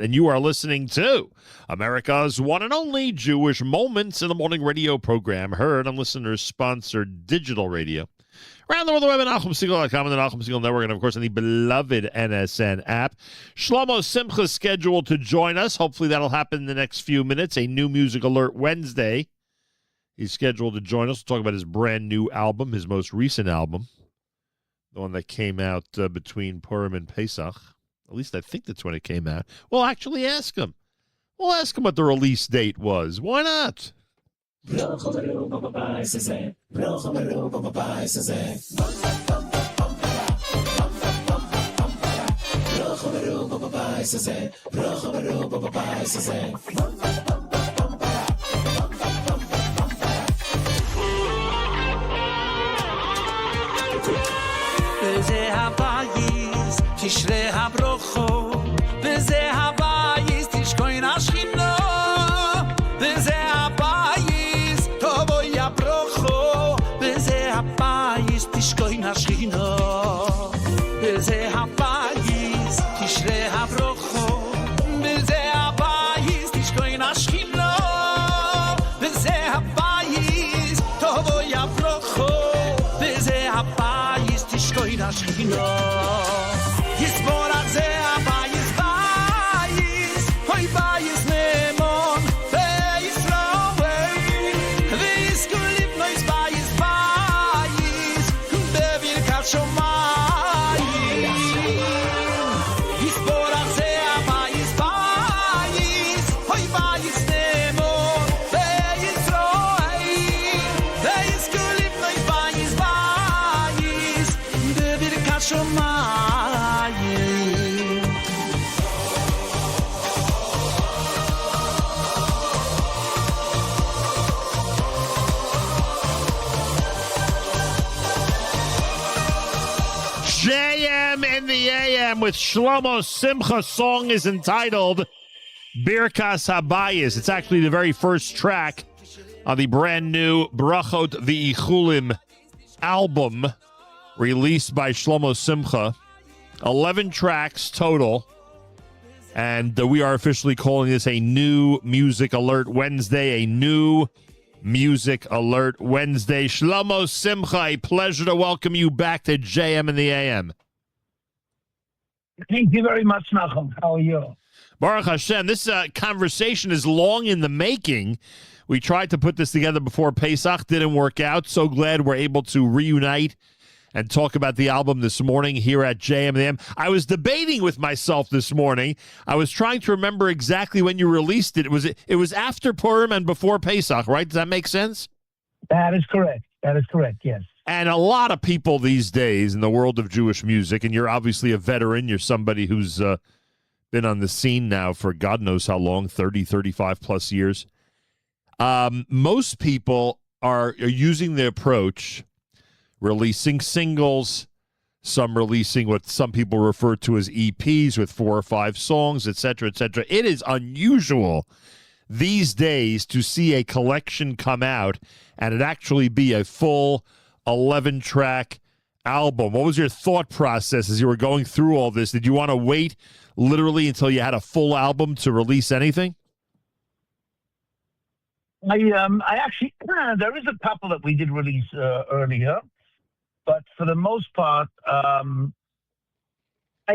And you are listening to America's one and only Jewish Moments in the Morning radio program, heard on listeners-sponsored digital radio. Around the world, the web at NachumSegal.com and the Nachum Segal Network, and of course on the beloved NSN app. Shlomo Simcha is scheduled to join us. Hopefully that'll happen in the next few minutes. A new Music Alert Wednesday. He's scheduled to join us to talk about his brand new album, his most recent album, the one that came out between Purim and Pesach. At least I think that's when it came out. We'll actually ask him. We'll ask him what the release date was. Why not? וזה הבייס תשרה הברוכו וזה הבייס תשכון השכינו וזה הבייס תבואי הברוכו וזה הבייס תשכון השכינו וזה הבייס תשרה הברוכו וזה הבייס תשכון השכינו וזה הבייס תבואי הברוכו וזה הבייס תשכון השכינו יסבור על זה הבייס בייס אוי בייס נאמון וישראל ויזכו לבנויס בייס בייס בברכת שמיים יסבור על זה הבייס בייס אוי בייס נאמון וישראל ויזכו לבנויס בייס בייס בברכת שמיים JM in the AM with Shlomo Simcha. Song is entitled Birkas Habayis. It's actually the very first track on the brand new Brachot V'ichulim album released by Shlomo Simcha. 11 tracks total. And we are officially calling this a new Music Alert Wednesday, a new Music Alert Wednesday. Shlomo Simcha, a pleasure to welcome you back to JM in the AM. Thank you very much, Nachum. How are you? Baruch Hashem, this conversation is long in the making. We tried to put this together before Pesach, didn't work out. So glad we're able to reunite and talk about the album this morning here at JM in the AM. I was debating with myself this morning. I was trying to remember exactly when you released it. It was after Purim and before Pesach, right? Does that make sense? That is correct. That is correct, yes. And a lot of people these days in the world of Jewish music, and you're obviously a veteran, you're somebody who's been on the scene now for God knows how long, 30, 35 plus years. Most people are using the approach releasing singles, some releasing what some people refer to as EPs with 4 or 5 songs, etc., etc. It is unusual these days to see a collection come out and it actually be a full 11-track album. What was your thought process as you were going through all this? Did you want to wait literally until you had a full album to release anything? I actually, there is a couple that we did release earlier, but for the most part, I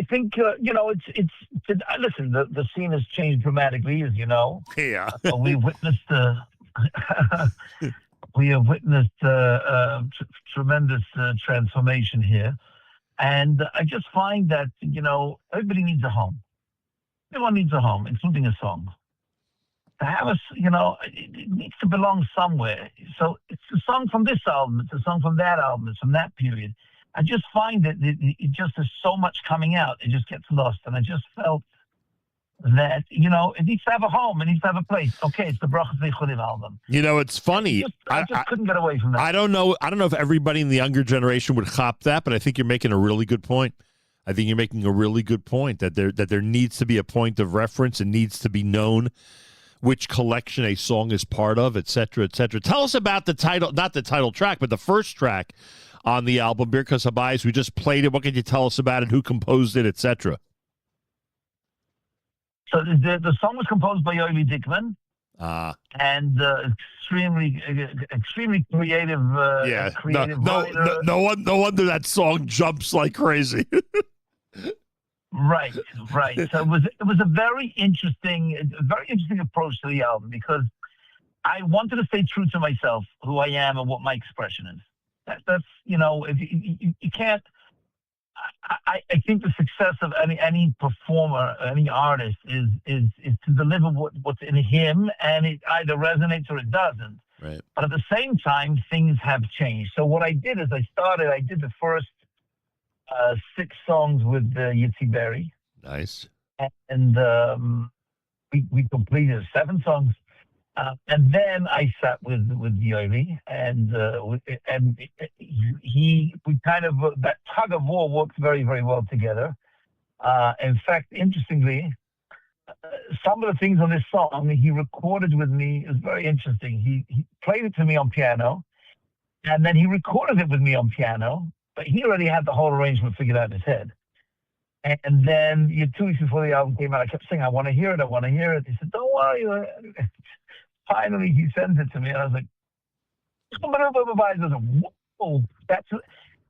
think, listen, the scene has changed dramatically, as you know. Yeah. We've witnessed tremendous transformation here. And I just find that, everybody needs a home. Everyone needs a home, including a song. To have it needs to belong somewhere. So it's a song from this album, it's a song from that album, it's from that period. I just find that it just is so much coming out, it just gets lost. And I just felt that, it needs to have a home, it needs to have a place. Okay, it's the Brachot V'ichulim album. It's funny. I just couldn't get away from that. I don't know if everybody in the younger generation would cop that, but I think you're making a really good point. I think you're making a really good point that there needs to be a point of reference. It needs to be known which collection a song is part of, et cetera, et cetera. Tell us about the title, not the title track, but the first track on the album, Birkas Habayis. We just played it. What can you tell us about it? Who composed it, et cetera? So the song was composed by Yoeli Dikman, and extremely creative. Yeah. Creative No, writer. no wonder that song jumps like crazy. Right. So it was a very interesting approach to the album because I wanted to stay true to myself, who I am, and what my expression is. That's if you can't. I think the success of any performer, any artist, is to deliver what's in him, and it either resonates or it doesn't. Right. But at the same time, things have changed. So what I did is I did the first 6 songs with Yitzi Berry. Nice. And we completed 7 songs. And then I sat with Yoeli, and we kind of that tug of war worked very, very well together. In fact, interestingly, some of the things on this song he recorded with me. It was very interesting. He played it to me on piano, and then he recorded it with me on piano. But he already had the whole arrangement figured out in his head. And then 2 weeks before the album came out, I kept saying, "I want to hear it. I want to hear it." He said, "Don't worry." Finally, he sends it to me, and I was like, "Whoa!"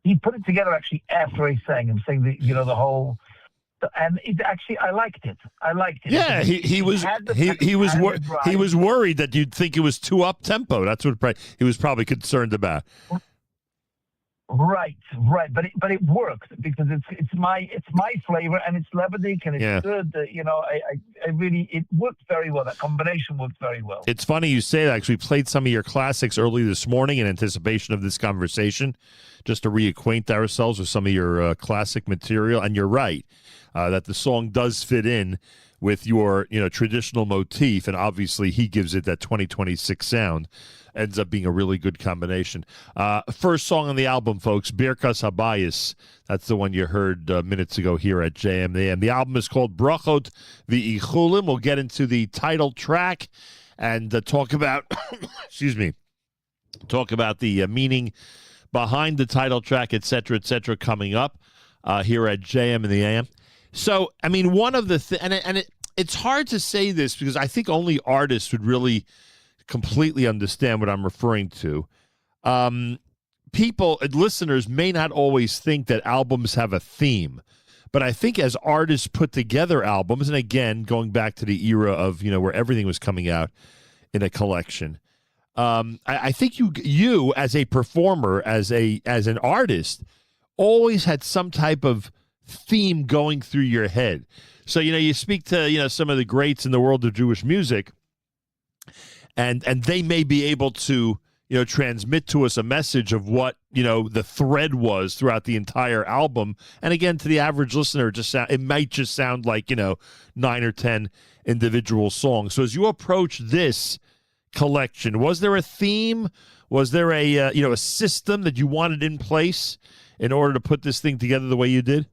He put it together actually after I sang him, saying the whole, and it actually I liked it. Yeah, he was worried that you'd think it was too up tempo. That's what he was probably concerned about. Right, but it works because it's my flavor and it's Lebanese and it's good. I really it worked very well. That combination worked very well. It's funny you say that. Actually, we played some of your classics early this morning in anticipation of this conversation, just to reacquaint ourselves with some of your classic material. And you're right that the song does fit in with your traditional motif, and obviously he gives it that 2026 sound. Ends up being a really good combination. First song on the album, folks, Birkas Habayis. That's the one you heard minutes ago here at JMAM. The album is called Brachot V'ichulim. We'll get into the title track and talk about, talk about the meaning behind the title track, et cetera, coming up here at JM in the AM. So, I mean, one of the it's hard to say this because I think only artists would really completely understand what I'm referring to. People, listeners may not always think that albums have a theme, but I think as artists put together albums, and again, going back to the era of, where everything was coming out in a collection, I think you as a performer, as an artist, always had some type of theme going through your head. So, you speak to, some of the greats in the world of Jewish music, and they may be able to, transmit to us a message of what, the thread was throughout the entire album. And again, to the average listener, it might just sound like, 9 or 10 individual songs. So as you approach this collection, was there a theme? Was there a system that you wanted in place in order to put this thing together the way you did?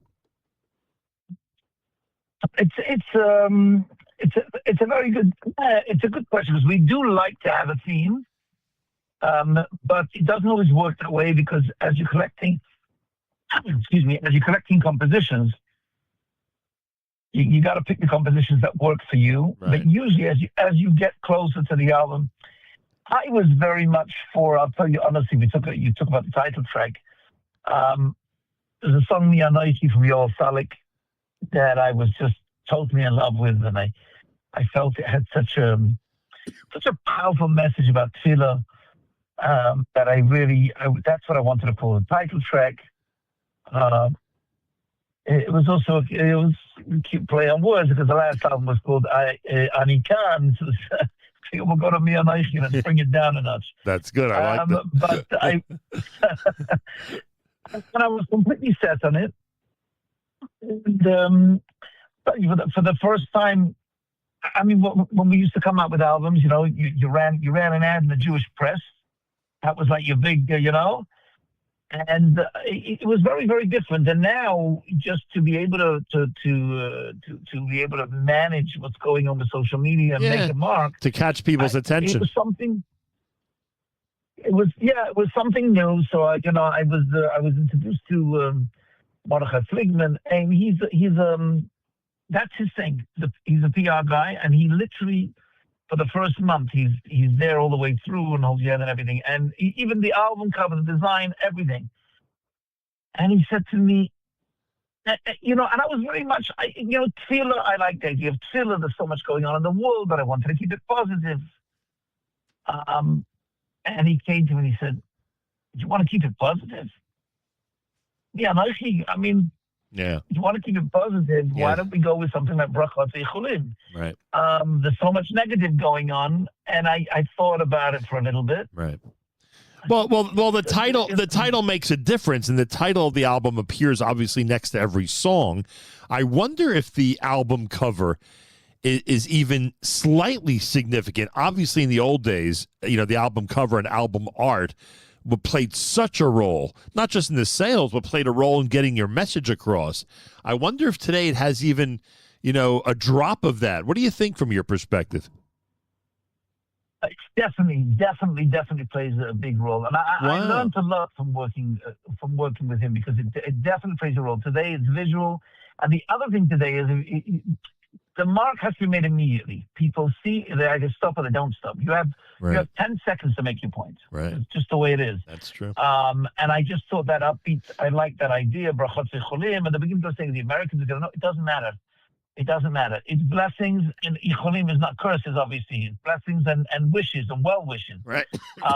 It's a very good it's a good question because we do like to have a theme, but it doesn't always work that way because as you're collecting compositions, you got to pick the compositions that work for you. Right. But usually, as you get closer to the album, I was very much for. I'll tell you honestly, you talk about the title track. There's a song "Mi Anoichi" from Yoel Salik that I was just totally in love with, and I felt it had such a powerful message about tefillah that that's what I wanted to call the title track. It was a cute play on words because the last album was called Ani Khan. So we'll go to Mi Anoichi and bring it down a notch. That's good. I like that. But I was completely set on it. And, for the first time, I mean, when we used to come out with albums, you ran an ad in the Jewish press. That was like your big, and it was very, very different. And now, just to be able to be able to manage what's going on with social media and make a mark to catch people's attention, it was something. It was something new. So I was introduced to Mordechai Fligman, and he's that's his thing. He's a PR guy, and he literally, for the first month, he's there all the way through and holds your hand and everything. And even the album cover, the design, everything. And he said to me, and I was very much, tefillah, I like the idea of tefillah. There's so much going on in the world, but I wanted to keep it positive. And he came to me and he said, "Do you want to keep it positive?" Yeah, I mean, yeah. You want to keep it positive. Yeah. Why don't we go with something like Brachot V'ichulim? Right. There's so much negative going on, and I thought about it for a little bit. Right. Well, the title makes a difference, and the title of the album appears obviously next to every song. I wonder if the album cover is even slightly significant. Obviously, in the old days, the album cover and album art played such a role, not just in the sales, but played a role in getting your message across. I wonder if today it has even, a drop of that. What do you think from your perspective? It definitely plays a big role, and I learned a lot from working with him, because it definitely plays a role. Today it's visual, and the other thing today is the mark has to be made immediately. People see, they either stop or they don't stop. You have 10 seconds to make your point. Right. It's just the way it is. That's true. And I just thought that upbeat. I like that idea. Brachot V'ichulim. At the beginning, I was saying the Americans are going to know. It doesn't matter. It doesn't matter. It's blessings, and Ichulim is not curses, obviously. It's blessings and wishes and well wishes, right?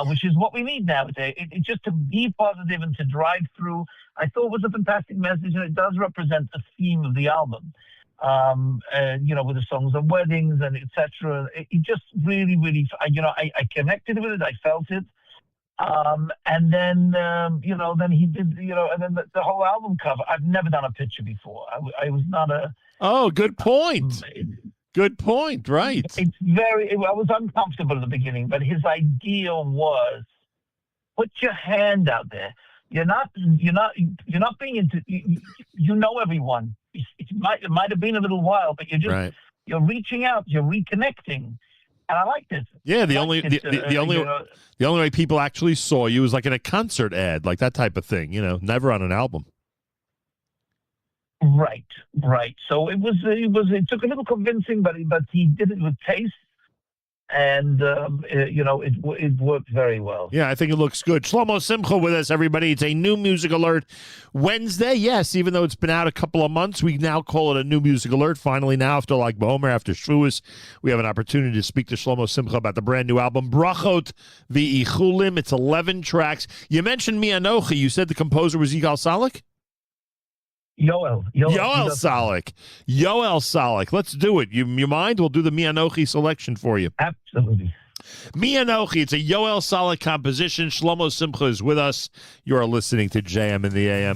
Which is what we need nowadays. It just to be positive and to drive through. I thought it was a fantastic message, and it does represent the theme of the album. With the songs on weddings and etc. It just really, I connected with it. I felt it. And then, then he did, and then the whole album cover. I've never done a picture before. I was not a. Oh, good point. Good point. Right. I was uncomfortable at the beginning, but his idea was, put your hand out there. You're not being into. You know everyone. It might have been a little while, but you're reaching out. You're reconnecting. And I liked it. Yeah, the only way people actually saw you was like in a concert ad, like that type of thing. Never on an album. Right. So it took a little convincing, but he did it with taste, and it worked very well. Yeah, I think it looks good. Shlomo Simcha with us, everybody. It's a new music alert Wednesday. Yes, even though it's been out a couple of months, we now call it a new music alert. Finally, now after like Bomer, after Shavuos, we have an opportunity to speak to Shlomo Simcha about the brand new album Brachot V'ichulim. It's 11 tracks. You mentioned Mi Anochi. You said the composer was Yigal Salik? Yoel Salik. Let's do it. You mind? We'll do the Mi Anochi selection for you. Absolutely. Mi Anochi. It's a Yoel Salik composition. Shlomo Simcha is with us. You are listening to JM in the AM.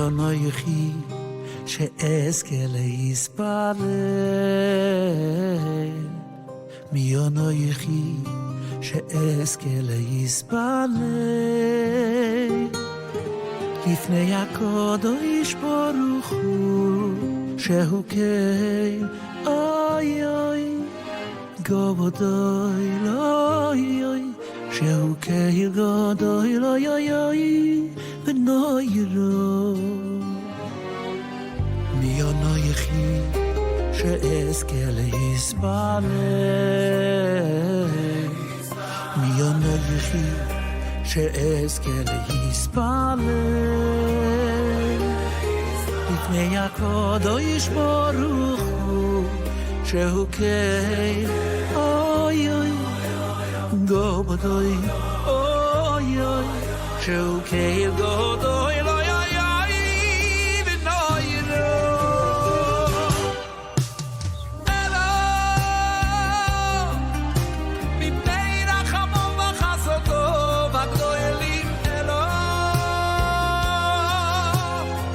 Anochi she'ezke le'yisparel Mi anochi she'ezke le'yisparel Lifnei HaKadosh Baruch Hu shehu kein oy oy Govodoi loy oy shehu kein godoy loy oy oy V'noyro Mi anochi she'ezke le'yisparel Mi anochi she'ezke le'yisparel Lifnei HaKadosh Baruch Hu shehu kein oy oy Govodoi oy oy shehu kein godoy loy oy oy v'noyro Elo mipnei rachamo v'chasoto v'gdolim Elo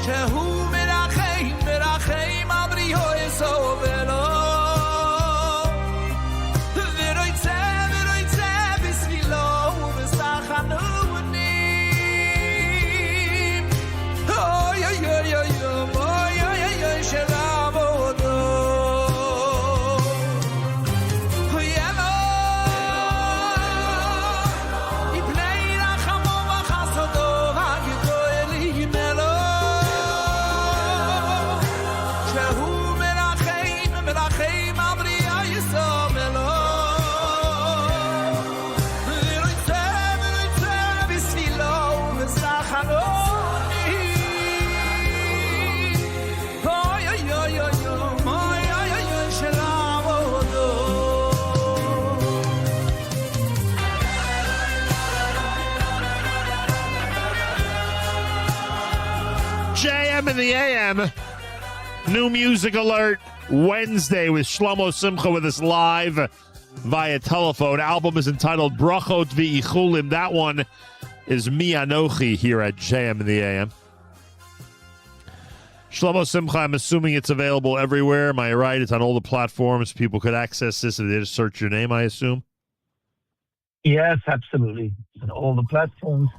shehu merachem al briho esov Elo JM in the AM. New music alert Wednesday with Shlomo Simcha with us live via telephone. Album is entitled Brachot V'ichulim. That one is Mi Anochi here at JM in the AM. Shlomo Simcha, I'm assuming it's available everywhere. Am I right? It's on all the platforms. People could access this if they just search your name, I assume. Yes, absolutely. On all the platforms.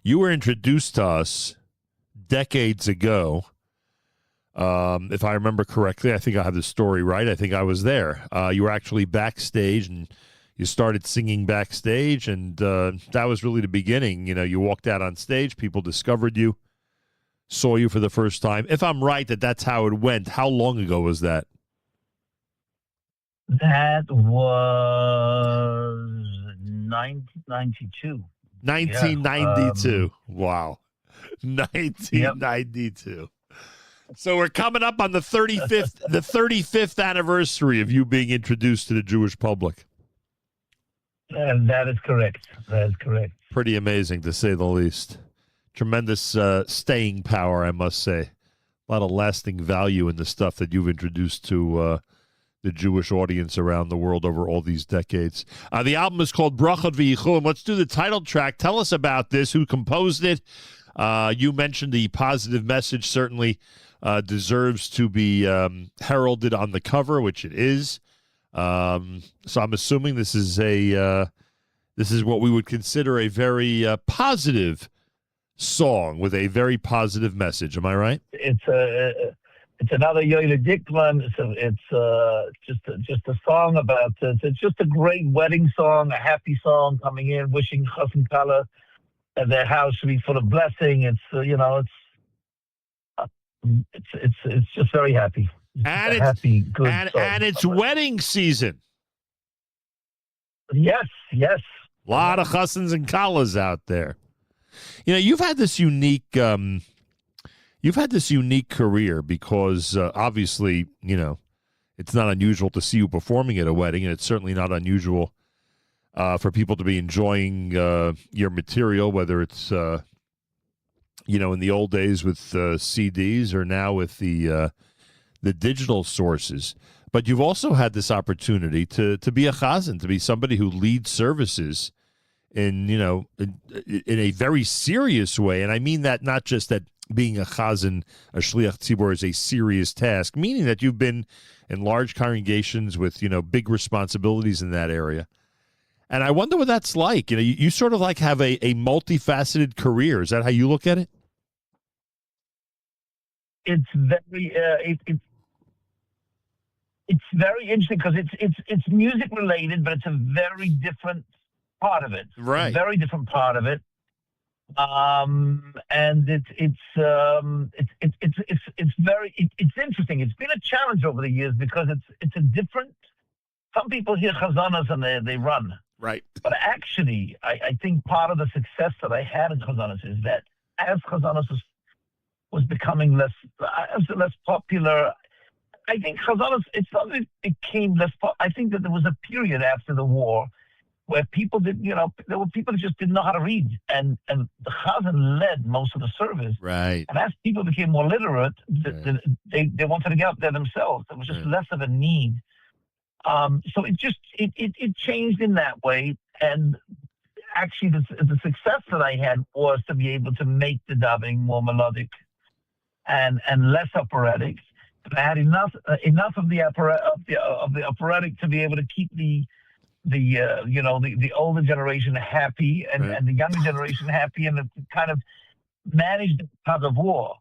You were introduced to us decades ago. If I remember correctly, I think I have the story right. I think I was there. You were actually backstage, and you started singing backstage, and that was really the beginning. You know, you walked out on stage, people discovered you, saw you for the first time. If I'm right that's how it went, how long ago was that? That was 1992. 1992. Wow. 1992. Yep. So we're coming up on the 35th anniversary of you being introduced to the Jewish public. And that is correct. That is correct. Pretty amazing, to say the least. Tremendous staying power, I must say. A lot of lasting value in the stuff that you've introduced to the Jewish audience around the world over all these decades. The album is called Brachot V'ichulim. Let's do the title track. Tell us about this, who composed it. You mentioned the positive message certainly deserves to be heralded on the cover, which it is. So I'm assuming this is what we would consider a very positive song with a very positive message. Am I right? It's another Yoeli Dikman. It's just a song about. It's just a great wedding song, a happy song coming in, wishing Chas and Kala that their house should be full of blessing. It's it's just very happy. And it's happy, good song. And it's wedding season. Yes. A lot of chasans and kalas out there. You know, you've had this unique career because obviously, you know, it's not unusual to see you performing at a wedding, and it's certainly not unusual for people to be enjoying your material, whether it's in the old days with CDs or now with the digital sources. But you've also had this opportunity to be a chazan, to be somebody who leads services in a very serious way. And I mean that not just that being a chazan, a shliach tzibor, is a serious task, meaning that you've been in large congregations with, big responsibilities in that area. And I wonder what that's like. You sort of like have a multifaceted career. Is that how you look at it? It's very it's very interesting because it's music related, but it's a very different part of it. Right. A very different part of it. And it's interesting. It's been a challenge over the years because it's a different. Some people hear chazanas and they run. Right. But actually, I think part of the success that I had in chazanas is that as chazanas was becoming less popular, I think chazanas, it's not that it became less popular. I think that there was a period after the war where people there were people that just didn't know how to read, and the chazan led most of the service. Right. And as people became more literate, they wanted to get up there themselves. There was just less of a need. So it changed in that way. And actually, the success that I had was to be able to make the davening more melodic and less operatic. And I had enough of the operatic to be able to keep the older generation happy and the younger generation happy, and to kind of manage the tug of war.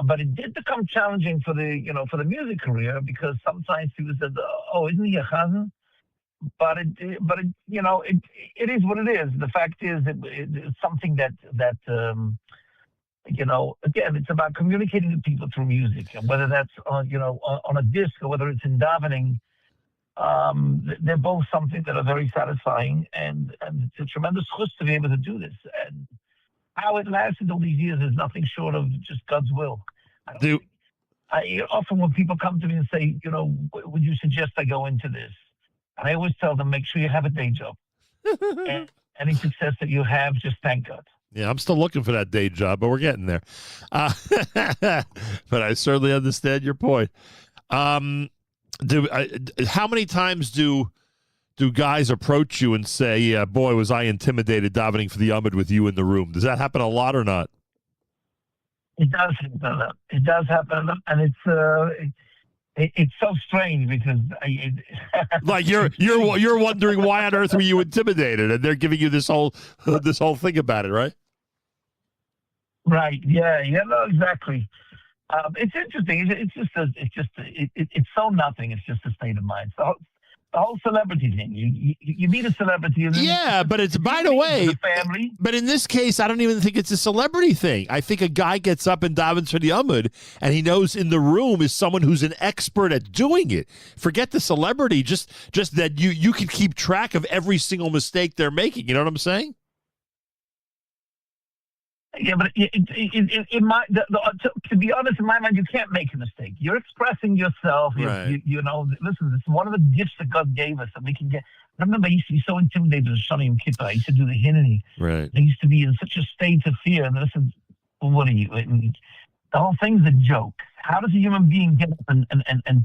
But it did become challenging for the music career because sometimes people said, "Oh, isn't he a chazan?" But it is what it is. The fact is, it's something that again, it's about communicating to people through music, and whether that's on a disc or whether it's in davening. They're both something that are very satisfying, and it's a tremendous chus to be able to do this. And how it lasted all these years is nothing short of just God's will. Often when people come to me and say, would you suggest I go into this? And I always tell them, make sure you have a day job. And any success that you have, just thank God. Yeah, I'm still looking for that day job, but we're getting there. But I certainly understand your point. How many times do guys approach you and say, "Yeah, boy, was I intimidated davening for the Amud with you in the room"? Does that happen a lot or not? It does happen a lot. It does happen a lot, and it's so strange because like you're wondering why on earth were you intimidated, and they're giving you this whole thing about it, right? Right. Yeah. No, exactly. It's interesting. It's so nothing. It's just a state of mind. So the whole celebrity thing. You meet a celebrity. And yeah, but it's by the way, family. But in this case, I don't even think it's a celebrity thing. I think a guy gets up and davens for the Amud, and he knows in the room is someone who's an expert at doing it. Forget the celebrity, just that you can keep track of every single mistake they're making. You know what I'm saying? Yeah, but to be honest, in my mind, you can't make a mistake. You're expressing yourself. Right. You know, listen, this is one of the gifts that God gave us that we can get. I remember I used to be so intimidated with Sholom Kippur. I used to do the Hineni. Right. I used to be in such a state of fear. And listen, what are you? The whole thing's a joke. How does a human being get up and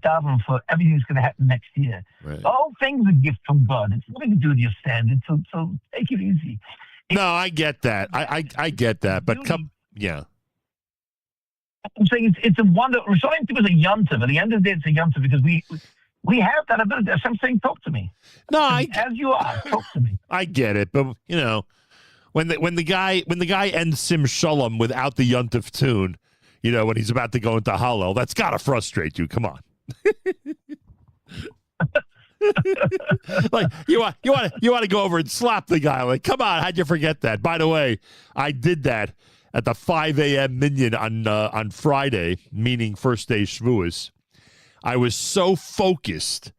daven for everything that's going to happen next year? Right. The whole thing's a gift from God. It's nothing to do with your standard. So take it easy. No, I get that. I get that. But yeah. I'm saying it's a wonder. Sholom Kippur is a yontif. At the end of the day, it's a yontif because we have that ability. I'm saying, talk to me. No, as you are, talk to me. I get it, but you know, when the guy ends Sim Sholom without the yontif tune, you know, when he's about to go into Hallel, that's gotta frustrate you. Come on. Like you want to go over and slap the guy. Like, come on, how'd you forget that? By the way, I did that at the 5 a.m. minyan on Friday, meaning first day Shavuos. I was so focused,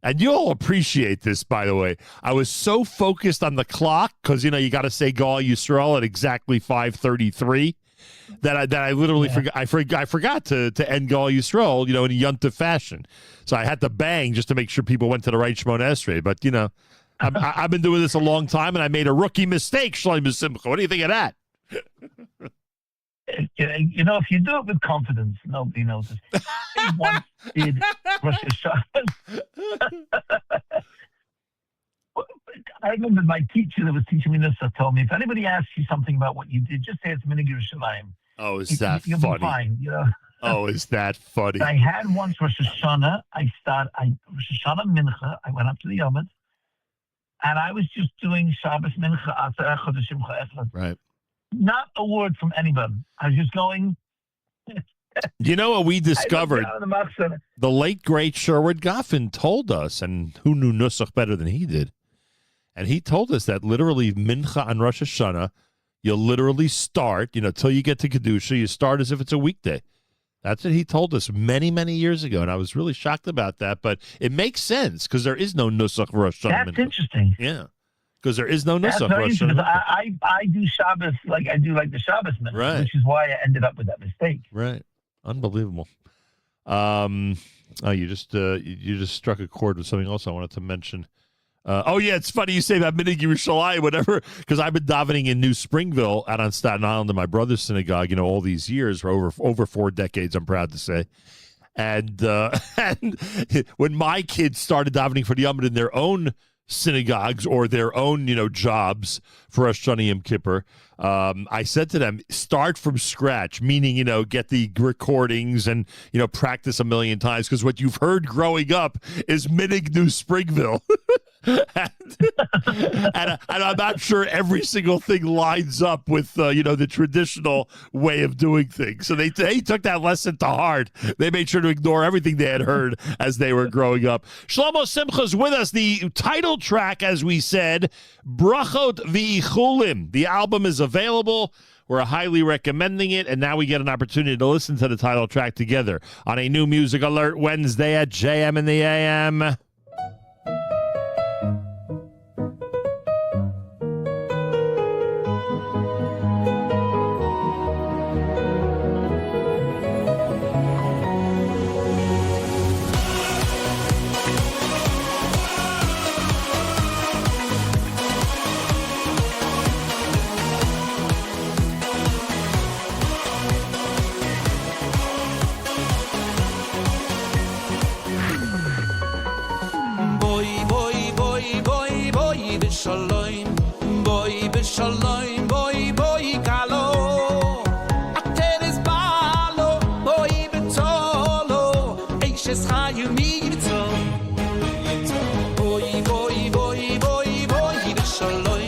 and you'll appreciate this, by the way. I was so focused on the clock because you know you got to say Gal Yisrael at exactly 5:33 that I literally forgot. I forgot to end Gal Yisrael, you know, in a yontif fashion. So I had to bang just to make sure people went to the right Shemona Esrei. But you know, I've been doing this a long time, and I made a rookie mistake. Shlomo Simcha. What do you think of that? You know, if you do it with confidence, nobody notices. I once did Rosh Hashanah. I remember my teacher that was teaching me this told me, if anybody asks you something about what you did, just say it's Minhag Yerushalayim. Oh, is that You'll funny? Be fine, you know? Oh, is that funny? I had once Rosh Hashanah. Rosh Hashanah Mincha. I went up to the Yomad, and I was just doing Shabbos Mincha Atzah Echad Shimcha Echad. Right. Not a word from anybody. I was just going. You know what we discovered? The late, great Sherwood Goffin told us, and who knew Nusach better than he did? And he told us that literally Mincha on Rosh Hashanah, you literally start, you know, till you get to Kedusha, you start as if it's a weekday. That's what he told us many, many years ago, and I was really shocked about that. But it makes sense because there is no Nusach Rosh Hashanah. That's interesting. Yeah, because there is no Nusach Rosh Hashanah. Hashanah. I do Shabbos like I do like the Shabbos Mincha, Right. which is why I ended up with that mistake. Right. Unbelievable. You just struck a chord with something else I wanted to mention. Yeah, it's funny you say that Minhag Yerushalayim, whatever, because I've been davening in New Springville out on Staten Island in my brother's synagogue, you know, all these years, for over 4 decades, I'm proud to say. And when my kids started davening for the Amud in their own synagogues or their own, you know, jobs for Rosh Hashanah Yom Kippur, I said to them, start from scratch, meaning, you know, get the recordings and, you know, practice a million times, because what you've heard growing up is Minhag New Springville. and I'm not sure every single thing lines up with, you know, the traditional way of doing things. So they took that lesson to heart. They made sure to ignore everything they had heard as they were growing up. Shlomo Simcha's with us. The title track, as we said, Brachot V'ichulim. The album is available. We're highly recommending it, and now we get an opportunity to listen to the title track together on a new Music Alert Wednesday at JM in the AM. b'shalom, boy b'shalom, boy kalo. Ateres balo, boy b'tolo, eishes chayim yibtzol. Boy b'shalom,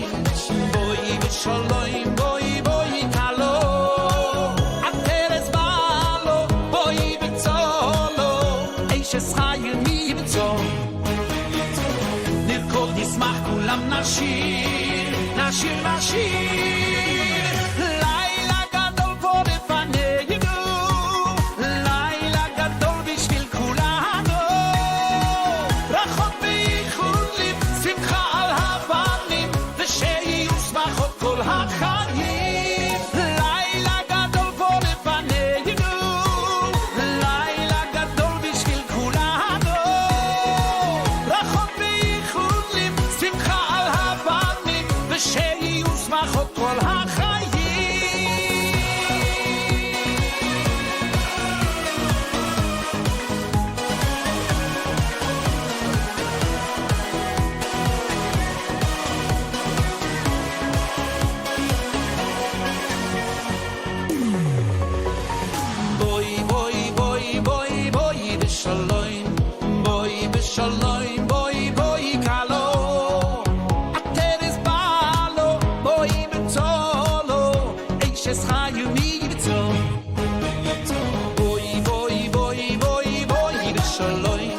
boy b'shalom, boy kalo. Ateres balo, boy b'tolo, eishes chayim yibtzol. נרקוד נשמח כולם נשיר, נשיר, נשיר. לילה גדול פה לפנינו, לילה גדול בשביל כולנו. ברכות ואיחולים, שמחה על הבנים, ושיהיו שמחות כל החיים. לילה גדול פה לפנינו, לילה גדול בשביל כולנו. ברכות ואיחולים, שמחה על הבנים, ושיהיו שמחות כל החיים. בואי בשלום, בואי בשלום, בואי קלו. הטרס בלו, בואי בצולו, אישס חיום יבצול. בואי בשלום,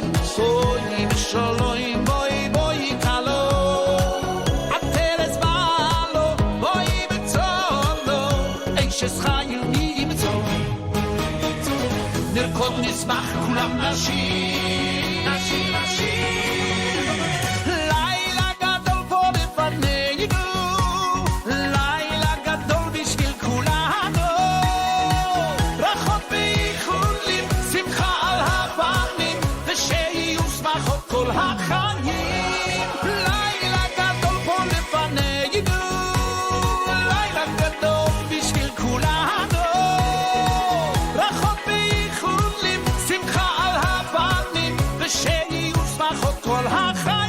בואי בשלום, בואי קלו. הטרס בלו, בואי בצולו, אישס חיום יבצול. נרקוד נשמח כולם נשיר, נשיר, נשיר. לילה גדול פה לפנינו, לילה גדול בשביל כולנו. ברכות ואיחולים, שמחה על הבנים, ושיהיו שמחות כל החיים. לילה גדול פה לפנינו, לילה גדול בשביל כולנו. ברכות ואיחולים, שמחה על הבנים, ושיהיו שמחות כל החיים.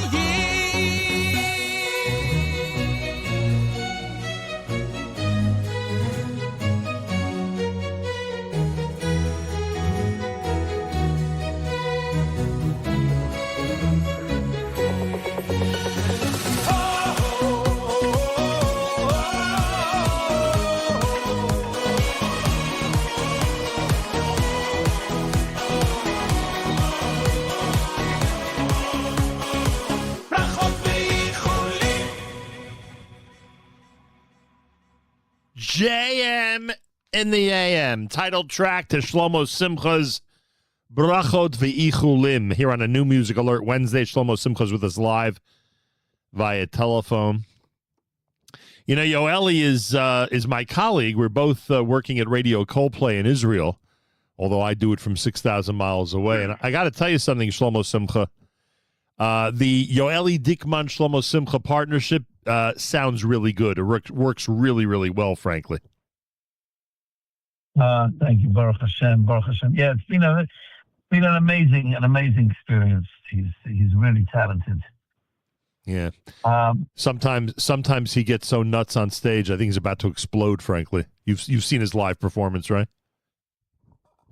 ברכות ואיחולים. JM in the AM, title track to Shlomo Simcha's Brachot V'ichulim here on a New Music Alert Wednesday. Shlomo Simcha's with us live via telephone. You know, Yoeli is my colleague. We're both working at Radio Coldplay in Israel, although I do it from 6,000 miles away. And I got to tell you something, Shlomo Simcha. The Yoeli Dikman Shlomo Simcha partnership sounds really good. It works really, really well, frankly. Thank you, Baruch Hashem, Baruch Hashem. Yeah, it's been an amazing experience. He's really talented. Yeah. Sometimes he gets so nuts on stage. I think he's about to explode. Frankly, you've seen his live performance, right?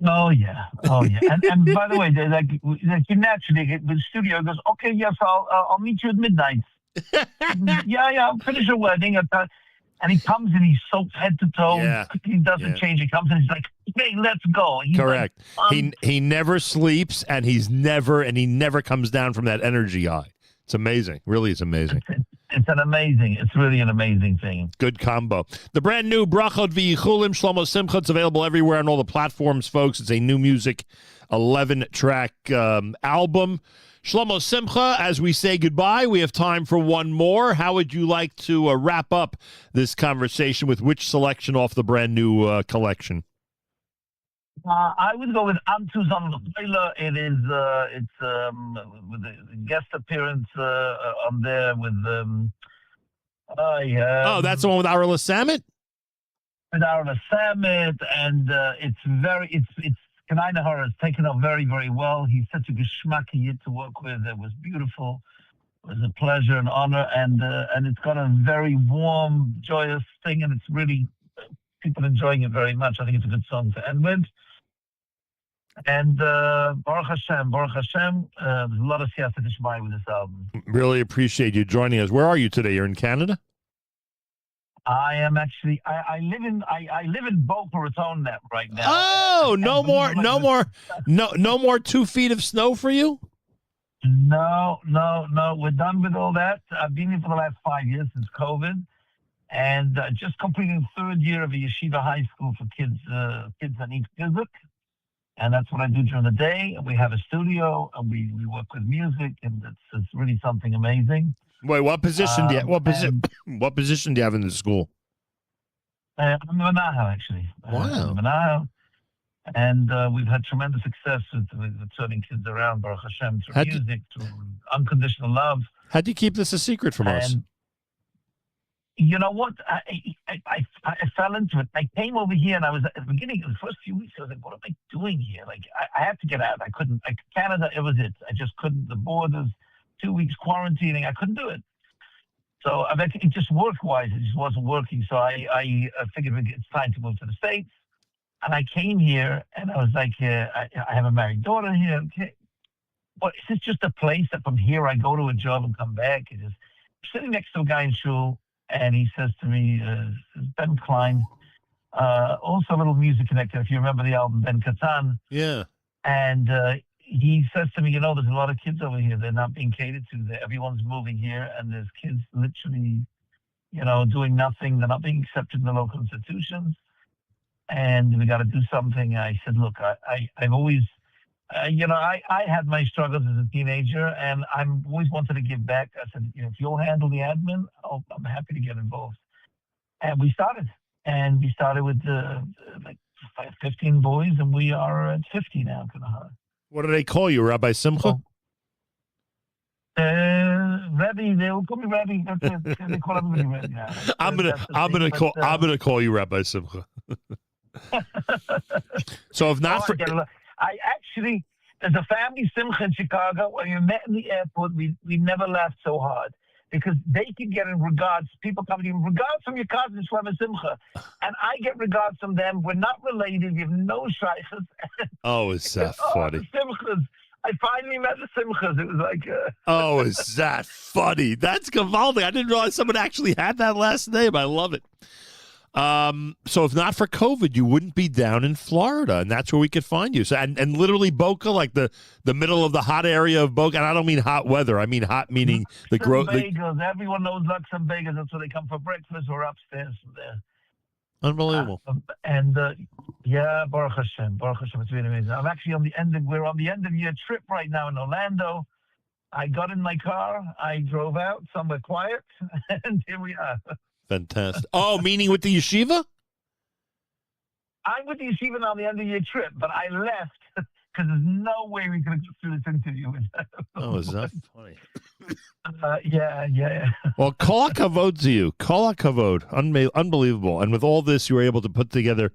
Oh yeah. And by the way, like you naturally get the studio goes, okay, yes, I'll meet you at midnight. yeah, I'll finish a wedding. And he comes and he's soaked head to toe. Yeah. He doesn't change. He comes and he's like, hey, let's go. He's correct. Like, he never sleeps, and he never comes down from that energy high. It's amazing. Really, it's amazing. It's really an amazing thing. Good combo. The brand new Brachot V'ichulim, Shlomo Simcha. It's available everywhere on all the platforms, folks. It's a new music 11-track album. Shlomo Simcha, as we say goodbye, we have time for one more. How would you like to wrap up this conversation with which selection off the brand new collection? I would go with Antus on the trailer. It's with a guest appearance on there with that's the one with Arla Samet? With Arla Samet, and it's Kanai has taken off very, very well. He's such a geschmacky yid to work with. It was beautiful. was a pleasure and honor, and it's got a very warm, joyous thing, and it's really people enjoying it very much. I think it's a good song to end with. And Baruch Hashem, there's a lot of siyata d'shmaya with this album. Really appreciate you joining us. Where are you today? You're in Canada? I am actually. I live in Boca Raton right now. Oh, no more 2 feet of snow for you? No. We're done with all that. I've been here for the last 5 years since COVID, and just completing the 3rd year of a yeshiva high school for kids that need music. And that's what I do during the day. We have a studio, and we work with music, and it's really something amazing. Wait, what position do you? What position do you have in the school? I'm in Manaha, actually. Wow. Manaha. And we've had tremendous success with turning kids around, Baruch Hashem, through music, through unconditional love. How do you keep this a secret from us? You know what? I fell into it. I came over here, and I was at the beginning, the first few weeks, I was like, what am I doing here? Like, I had to get out. I couldn't. Canada, it was it. I just couldn't. The borders, 2 weeks quarantining, I couldn't do it. So it just work-wise, it just wasn't working. So I figured it's time to move to the States. And I came here, and I was like, I have a married daughter here. Okay. Well, is this just a place that from here I go to a job and come back? I'm sitting next to a guy in shul, and he says to me, Ben Klein, also a little music connected, if you remember the album Ben Katan. Yeah. And he says to me, there's a lot of kids over here. They're not being catered to. Everyone's moving here, and there's kids literally, doing nothing. They're not being accepted in the local institutions. And we got to do something. I said, look, I've always, I had my struggles as a teenager, and I'm always wanted to give back. I said, if you'll handle the admin, I'm happy to get involved. And we started. And we started with 15 boys, and we are at 50 now. What do they call you, Rabbi Simcha? Rebbe, they will call me Rebbe. That's it. They call everybody Rebbe now. I'm gonna call you Rabbi Simcha. So if not for, I actually, there's a family Simcha in Chicago. When we met in the airport, we never laughed so hard because they can get in regards. People come to you, regards from your cousin Shlomo Simcha, and I get regards from them. We're not related. We have no shaykhs. Oh, is that funny? The Simchas. I finally met the Simchas. It was like, oh, is that funny? That's Gavaldi. I didn't realize someone actually had that last name. I love it. So if not for COVID, you wouldn't be down in Florida, and that's where we could find you. So and literally Boca, like the middle of the hot area of Boca, and I don't mean hot weather. I mean hot meaning the growth. Bagels. Everyone knows Luxem Bagels. That's where they come for breakfast or upstairs from there. Unbelievable. Yeah, Baruch Hashem. It's really amazing. I'm actually we're on the end of year trip right now in Orlando. I got in my car, I drove out somewhere quiet, and here we are. Fantastic. Oh, meaning with the yeshiva? I'm with the yeshiva on the end of year trip, but I left because there's no way we could get through this interview. Oh, is that funny? Yeah. Well, kol hakavod to you. Kol hakavod. Unbelievable. And with all this, you were able to put together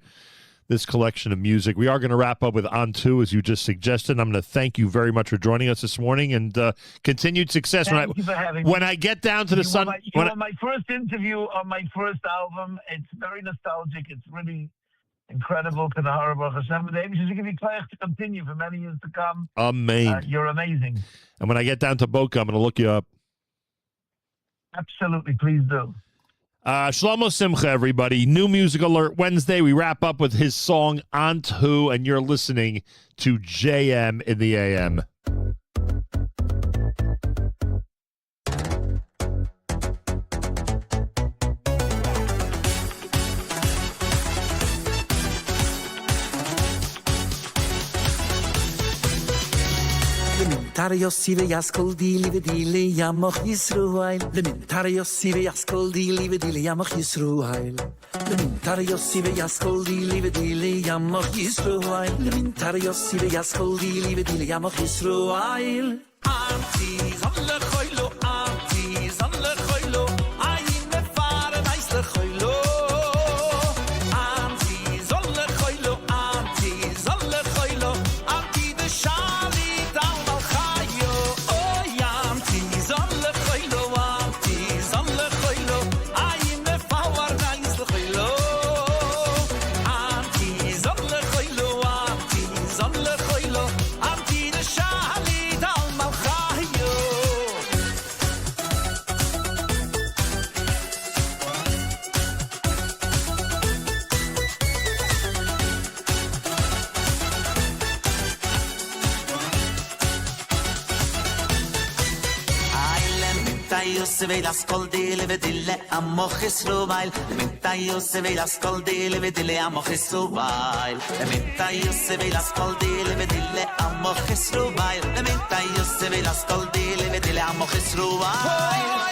this collection of music. We are going to wrap up with On To, as you just suggested. I'm going to thank you very much for joining us this morning, and continued success. Thank you for having me. When I get down to the sun... You were my first interview on my first album. It's very nostalgic. It's really incredible. To give you class to continue for many years to come. Amen. You're amazing. And when I get down to Boca, I'm going to look you up. Absolutely. Please do. Shlomo Simcha, everybody. New Music Alert Wednesday. We wrap up with his song On To, and you're listening to JM in the AM. Tar Yossi ve Yaskol Dili ve Dili Yamoch Yisruel. Lemin Tar Yossi ve Yaskol Dili ve Dili Yamoch Yisruel. Lemin Tar Yossi ve Yaskol Dili ve Dili Yamoch Yisruel. Lemin Tar Yossi ve Yaskol Dili ve Dili Yamoch Yisruel. Anti Zalle Khoilo, Anti Zalle Khoilo. Ayin me fare Meister Khoilo. Anti Zalle Khoilo, Anti Zalle Khoilo. Anti de Shali down. Oh, yeah, I'm teasing. Lemintayos ve las coldile vedille amo Jesrubail. Lemintayos ve las coldile vedille amo Jesrubail. Lemintayos ve las coldile vedille amo Jesrubail. Lemintayos ve las coldile vedille amo Jesrubail.